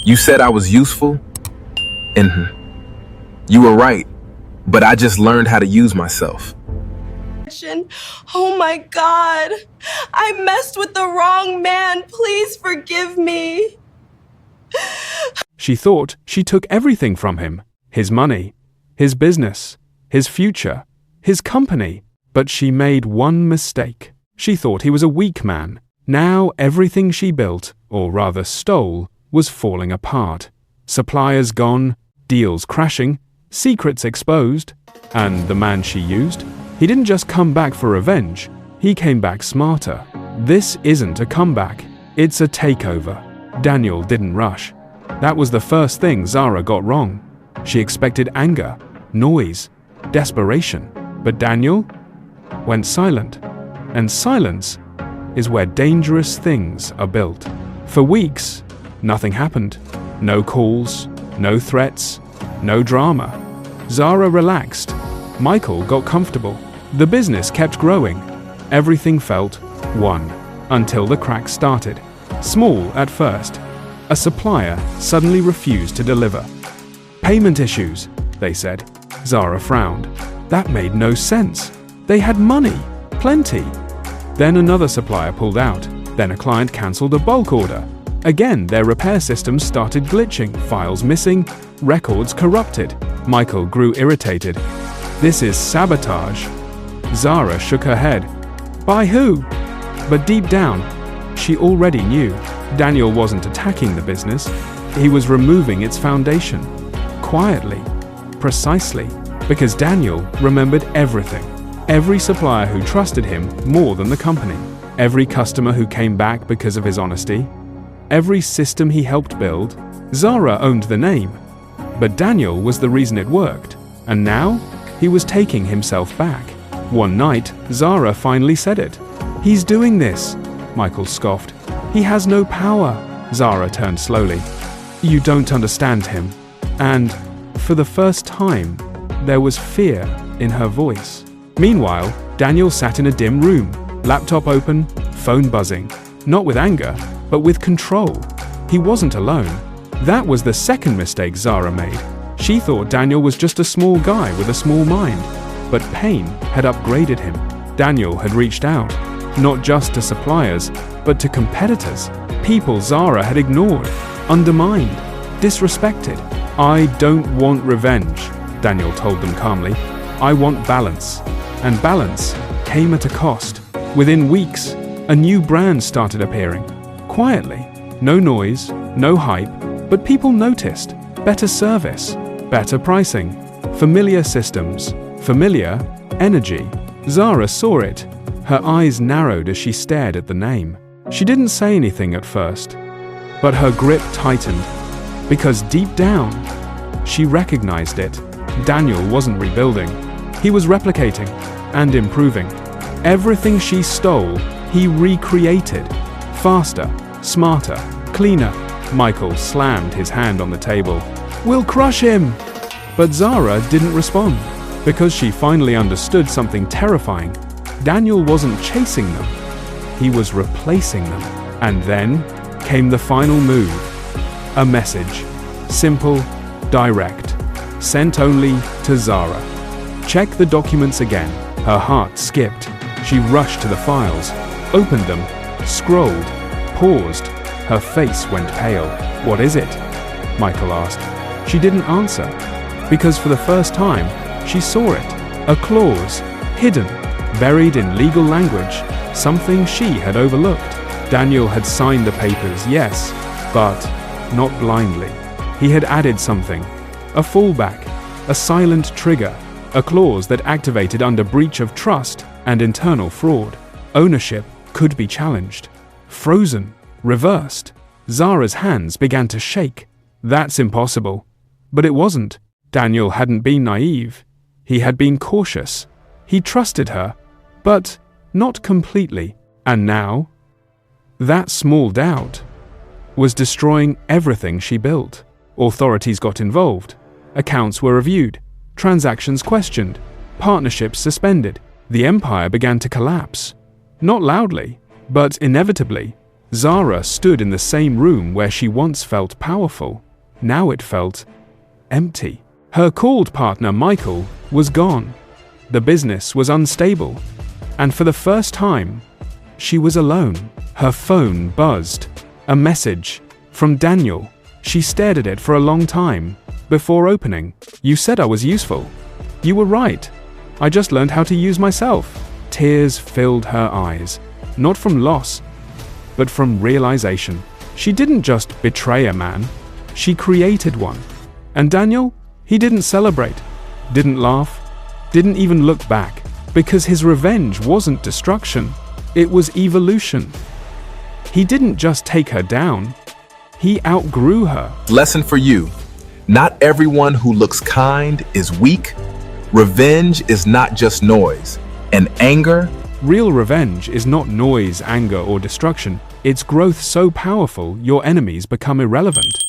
You said I was useful, and you were right, but I just learned how to use myself. Oh my God, I messed with the wrong man. Please forgive me. She thought she took everything from him, his money, his business, his future, his company, but she made one mistake. She thought he was a weak man. Now everything she built, or rather stole, was falling apart. Suppliers gone, deals crashing, secrets exposed, and the man she used? He didn't just come back for revenge, he came back smarter. This isn't a comeback, it's a takeover. Daniel didn't rush. That was the first thing Zara got wrong. She expected anger, noise, desperation. But Daniel went silent. And silence is where dangerous things are built. For weeks, nothing happened. No calls, no threats, no drama. Zara relaxed. Michael got comfortable. The business kept growing. Everything felt one, until the cracks started. Small at first. A supplier suddenly refused to deliver. Payment issues, they said. Zara frowned. That made no sense. They had money, plenty. Then another supplier pulled out. Then a client cancelled a bulk order. Again, their repair systems started glitching, files missing, records corrupted. Michael grew irritated. This is sabotage. Zara shook her head. By who? But deep down, she already knew. Daniel wasn't attacking the business. He was removing its foundation. Quietly. Precisely. Because Daniel remembered everything. Every supplier who trusted him more than the company. Every customer who came back because of his honesty. Every system he helped build. Zara owned the name. But Daniel was the reason it worked. And now, he was taking himself back. One night, Zara finally said it. He's doing this, Michael scoffed. He has no power. Zara turned slowly. You don't understand him. And, for the first time, there was fear in her voice. Meanwhile, Daniel sat in a dim room, laptop open, phone buzzing. Not with anger, but with control. He wasn't alone. That was the second mistake Zara made. She thought Daniel was just a small guy with a small mind. But pain had upgraded him. Daniel had reached out, not just to suppliers, but to competitors. People Zara had ignored, undermined, disrespected. I don't want revenge, Daniel told them calmly. I want balance. And balance came at a cost. Within weeks, a new brand started appearing. Quietly. No noise, no hype, but people noticed. Better service, better pricing, familiar systems, familiar energy. Zara saw it. Her eyes narrowed as she stared at the name. She didn't say anything at first, but her grip tightened. Because deep down, she recognized it. Daniel wasn't rebuilding. He was replicating and improving. Everything she stole, he recreated. Faster, smarter, cleaner. Michael slammed his hand on the table. We'll crush him! But Zara didn't respond, because she finally understood something terrifying. Daniel wasn't chasing them. He was replacing them. And then came the final move. A message. Simple, direct. Sent only to Zara. Check the documents again. Her heart skipped. She rushed to the files, opened them, scrolled, paused. Her face went pale. What is it? Michael asked. She didn't answer, because for the first time, she saw it. A clause, hidden, buried in legal language, something she had overlooked. Daniel had signed the papers, yes, but not blindly. He had added something, a fallback, a silent trigger, a clause that activated under breach of trust and internal fraud. Ownership could be challenged, frozen, reversed. Zara's hands began to shake. That's impossible. But it wasn't. Daniel hadn't been naive. He had been cautious. He trusted her, but not completely. And now, that small doubt was destroying everything she built. Authorities got involved. Accounts were reviewed. Transactions questioned. Partnerships suspended. The empire began to collapse. Not loudly, but inevitably. Zara stood in the same room where she once felt powerful. Now it felt empty. Her called partner, Michael, was gone. The business was unstable. And for the first time, she was alone. Her phone buzzed. A message from Daniel. She stared at it for a long time before opening. "You said I was useful. You were right. I just learned how to use myself." Tears filled her eyes, not from loss, but from realization. She didn't just betray a man, she created one. And Daniel, he didn't celebrate, didn't laugh, didn't even look back, because his revenge wasn't destruction, it was evolution. He didn't just take her down, he outgrew her. Lesson for you. Not everyone who looks kind is weak. Revenge is not just noise. And anger? Real revenge is not noise, anger, or destruction. It's growth so powerful your enemies become irrelevant.